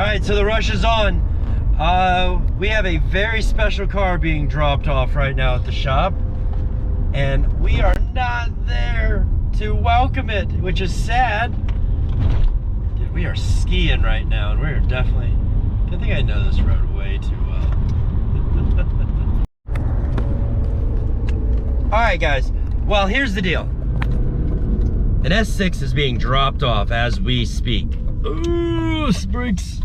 right, so the rush is on. We have a very special car being dropped off right now at the shop, and we are not there to welcome it, which is sad. Dude, we are skiing right now, and we're definitely, I think I know this road way too well. All right, guys, well, here's the deal. An S6 is being dropped off as we speak. Ooh, Spriggs.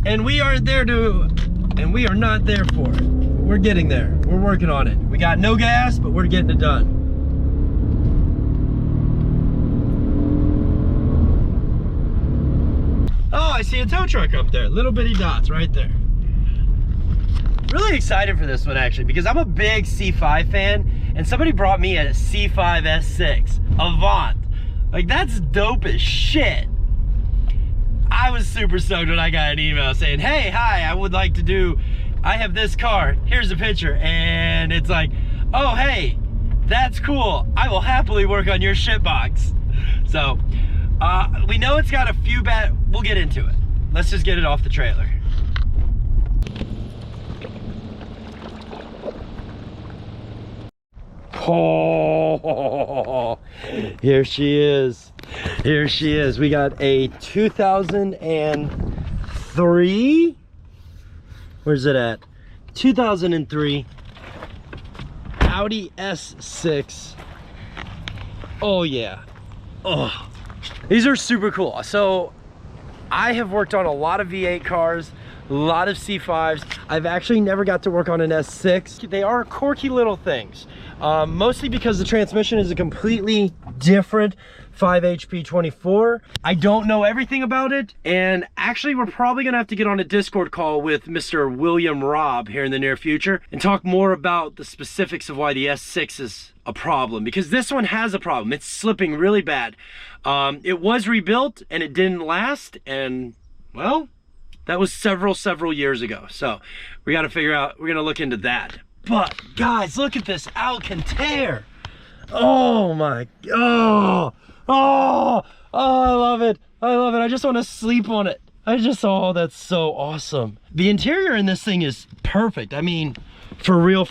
And we aren't there and we are not there for it. We're getting there. We're working on it. We got no gas, but we're getting it done. Oh, I see a tow truck up there. Little bitty dots right there. Really excited for this one, actually, because I'm a big C5 fan, and somebody brought me a C5 S6 Avant. Like, that's dope as shit. I was super stoked when I got an email saying, hey, hi, I have this car, here's a picture, and it's like, oh, hey, that's cool. I will happily work on your shitbox. So, we know it's got a few we'll get into it. Let's just get it off the trailer. Oh, here she is. Here she is. We got a 2003. Where's it at? 2003 Audi S6. Oh yeah. Oh, these are super cool. So I have worked on a lot of V8 cars, a lot of C5s. I've actually never got to work on an S6. They are quirky little things. Mostly because the transmission is a completely different 5 HP 24. I don't know everything about it, and actually we're probably gonna have to get on a Discord call with Mr. William Robb here in the near future and talk more about the specifics of why the S6 is a problem, because this one has a problem. It's slipping really bad. It was rebuilt and it didn't last, and well, that was several years ago. So we got to figure out, we're gonna look into that. But guys, look at this Alcantara. Oh my, oh, I love it. I love it. I just want to sleep on it. Oh, that's so awesome. The interior in this thing is perfect. I mean, for real.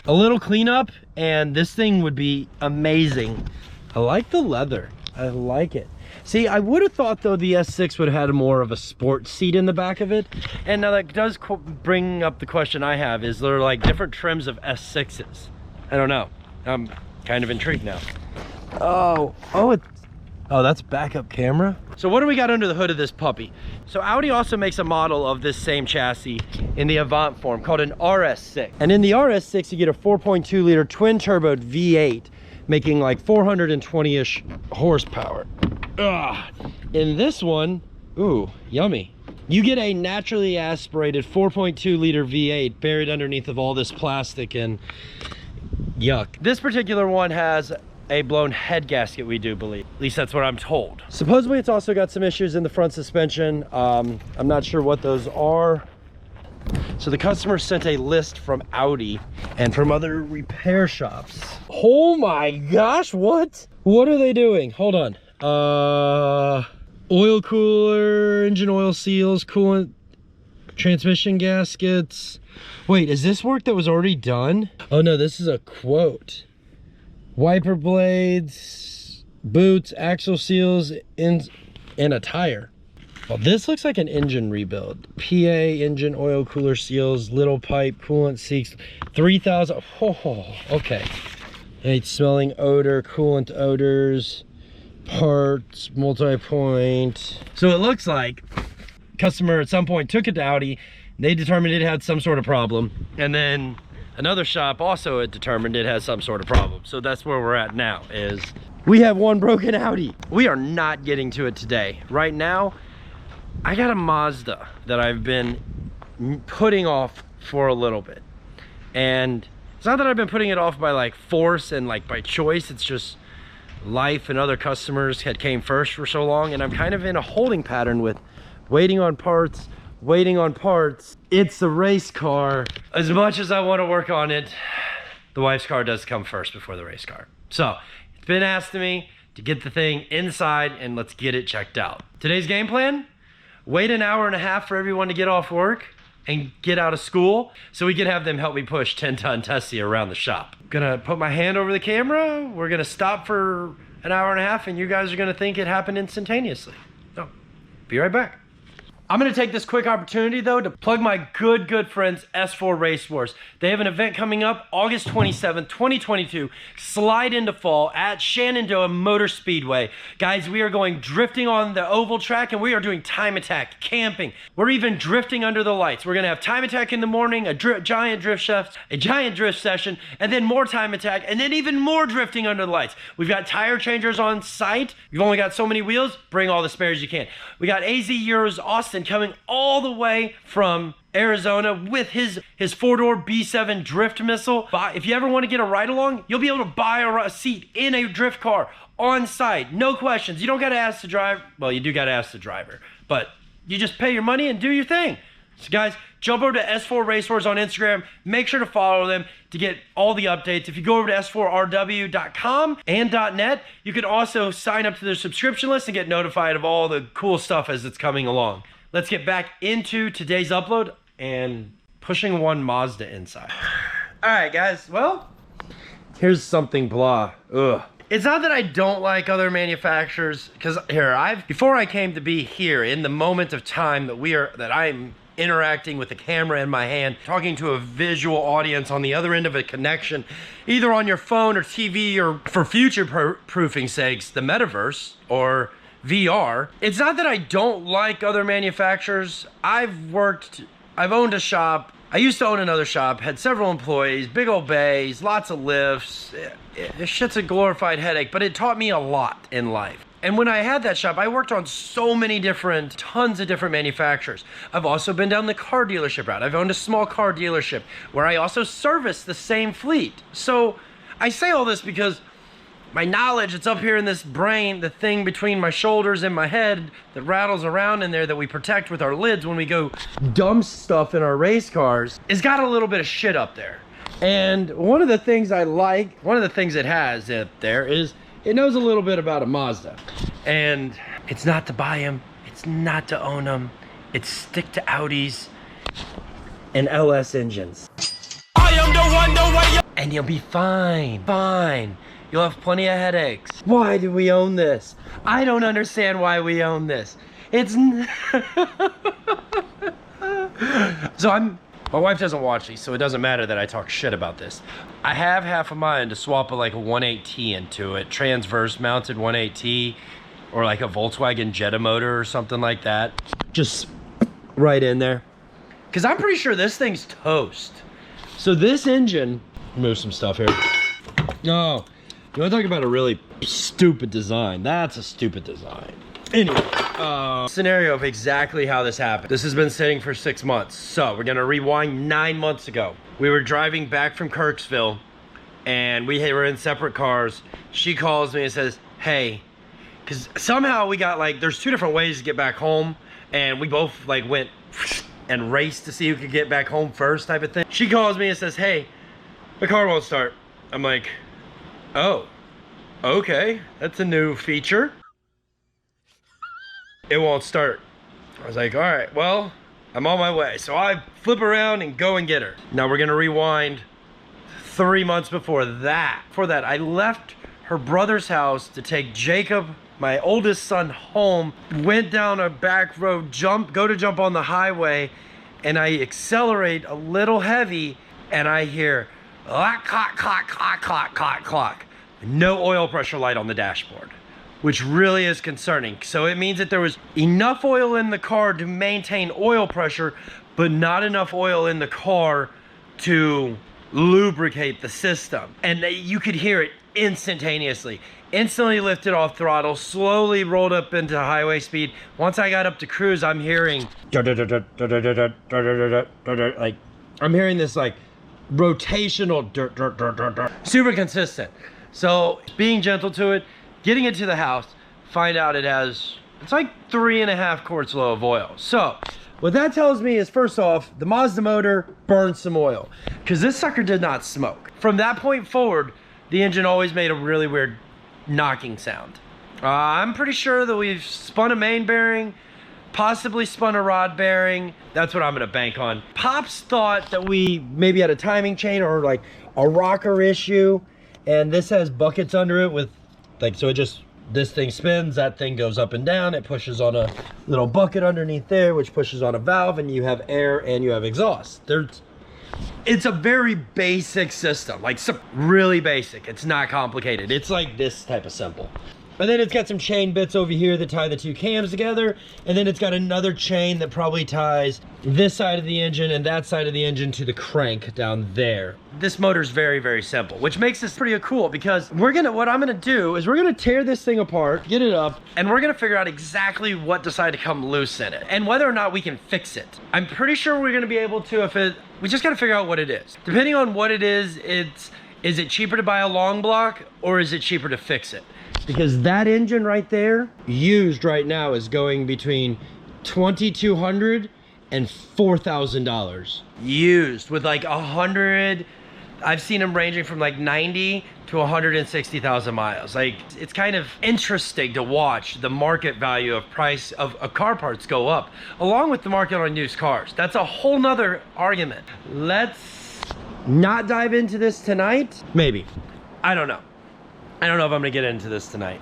A little cleanup and this thing would be amazing. I like the leather. I like it. See, I would have thought though the S6 would have had more of a sport seat in the back of it. And now that does bring up the question I have, is there like different trims of S6s? I don't know. I'm kind of intrigued now. Oh, that's backup camera. So what do we got under the hood of this puppy? So Audi also makes a model of this same chassis in the Avant form called an RS6. And in the RS6, you get a 4.2 liter twin turbo V8, making like 420-ish horsepower. Ugh. In this one, ooh, yummy. You get a naturally aspirated 4.2 liter V8 buried underneath of all this plastic and yuck. This particular one has a blown head gasket, we do believe. At least that's what I'm told. Supposedly it's also got some issues in the front suspension. I'm not sure what those are. So the customer sent a list from Audi and from other repair shops. Oh my gosh, what? What are they doing? Hold on. Oil cooler, engine oil seals, coolant, transmission gaskets. Wait, is this work that was already done? Oh no, this is a quote. Wiper blades, boots, axle seals, and a tire. Well, this looks like an engine rebuild. PA, engine oil cooler seals, little pipe, coolant seats, 3,000. Oh, okay. Hey, smelling odor, coolant odors, parts, multi-point. So it looks like customer at some point took it to Audi. They determined it had some sort of problem, and then another shop also had determined it has some sort of problem. So that's where we're at now, is we have one broken Audi. We are not getting to it today. Right now, I got a Mazda that I've been putting off for a little bit. And it's not that I've been putting it off by like force and like by choice. It's just life and other customers had came first for so long, and I'm kind of in a holding pattern with waiting on parts. It's a race car. As much as I want to work on it, the wife's car does come first before the race car. So it's been asked of me to get the thing inside and let's get it checked out. Today's game plan, wait an hour and a half for everyone to get off work and get out of school so we can have them help me push 10-ton Tessie around the shop. I'm gonna put my hand over the camera. We're gonna stop for an hour and a half and you guys are gonna think it happened instantaneously. So, be right back. I'm gonna take this quick opportunity though to plug my good friends S4 Race Wars. They have an event coming up August 27th, 2022, Slide into Fall at Shenandoah Motor Speedway. Guys, we are going drifting on the oval track and we are doing time attack, camping. We're even drifting under the lights. We're gonna have time attack in the morning, a giant drift session, and then more time attack, and then even more drifting under the lights. We've got tire changers on site. You've only got so many wheels, bring all the spares you can. We got AZ Euros Austin coming all the way from Arizona with his 4-door B7 drift missile. If you ever want to get a ride along, you'll be able to buy a seat in a drift car on site, no questions. You don't got to ask the driver. Well, you do got to ask the driver, but you just pay your money and do your thing. So guys, jump over to S4 RACEWARS on Instagram. Make sure to follow them to get all the updates. If you go over to S4RW.com and .net, you can also sign up to their subscription list and get notified of all the cool stuff as it's coming along. Let's get back into today's upload and pushing one Mazda inside. All right, guys, well, here's something blah. Ugh. It's not that I don't like other manufacturers, because before I came to be here in the moment of time that I'm interacting with the camera in my hand, talking to a visual audience on the other end of a connection, either on your phone or TV or for future proofing sakes, the metaverse or VR. It's not that I don't like other manufacturers. I've owned a shop. I used to own another shop, had several employees, big old bays, lots of lifts. This shit's a glorified headache, but it taught me a lot in life. And when I had that shop, I worked on so many tons of different manufacturers. I've also been down the car dealership route. I've owned a small car dealership where I also service the same fleet. So I say all this because my knowledge, it's up here in this brain, the thing between my shoulders and my head that rattles around in there that we protect with our lids when we go dumb stuff in our race cars, it's got a little bit of shit up there. And one of the things I like, one of the things it has up there is it knows a little bit about a Mazda. And it's not to buy them, it's not to own them, it's stick to Audis and LS engines. I am the one, and you'll be fine. You'll have plenty of headaches. Why do we own this? I don't understand why we own this. My wife doesn't watch these, so it doesn't matter that I talk shit about this. I have half of mine to swap like a 1.8T into it, transverse mounted 1.8T, or like a Volkswagen Jetta motor or something like that. Just right in there. Cause I'm pretty sure this thing's toast. So this engine, move some stuff here. No, you wanna talk about a really stupid design? That's a stupid design. Anyway, scenario of exactly how this happened. This has been sitting for 6 months. So we're gonna rewind 9 months ago. We were driving back from Kirksville and we were in separate cars. She calls me and says, hey, cause somehow we got there's 2 different ways to get back home and we both went and raced to see who could get back home first type of thing. She calls me and says, hey, the car won't start. I'm like, oh, okay, that's a new feature. It won't start. I was like, all right, well, I'm on my way. So I flip around and go and get her. Now we're gonna rewind 3 months before that. I left her brother's house to take Jacob, my oldest son, home, went down a back road, go to jump on the highway, and I accelerate a little heavy, and I hear, clock, clock, clock, clock, clock, clock, clock. No oil pressure light on the dashboard, which really is concerning. So it means that there was enough oil in the car to maintain oil pressure, but not enough oil in the car to lubricate the system. And you could hear it instantaneously. Instantly lifted off throttle, slowly rolled up into highway speed. Once I got up to cruise, I'm hearing I'm hearing this rotational super consistent. So being gentle to it, getting it to the house, find out it's like 3.5 quarts low of oil. So what that tells me is, first off, the Mazda motor burned some oil because this sucker did not smoke. From that point forward, the engine always made a really weird knocking sound. I'm pretty sure that we've spun a main bearing, possibly spun a rod bearing. That's what I'm gonna bank on. Pops thought that we maybe had a timing chain or like a rocker issue, and this has buckets under it with like, so it just, this thing spins, that thing goes up and down, it pushes on a little bucket underneath there, which pushes on a valve, and you have air and you have exhaust. It's a very basic system, like really basic. It's not complicated. It's like this type of simple. And then it's got some chain bits over here that tie the two cams together. And then it's got another chain that probably ties this side of the engine and that side of the engine to the crank down there. This motor's very, very simple, which makes this pretty cool because what I'm gonna do is we're gonna tear this thing apart, get it up, and we're gonna figure out exactly what decided to come loose in it and whether or not we can fix it. I'm pretty sure we're gonna be able to we just gotta figure out what it is. Depending on what it is it cheaper to buy a long block or is it cheaper to fix it? Because that engine right there, used right now, is going between $2,200 and $4,000. Used with like 100, I've seen them ranging from like 90 to 160,000 miles. Like, it's kind of interesting to watch the market value of price of car parts go up, along with the market on used cars. That's a whole nother argument. Let's not dive into this tonight. Maybe. I don't know. I don't know if I'm gonna get into this tonight.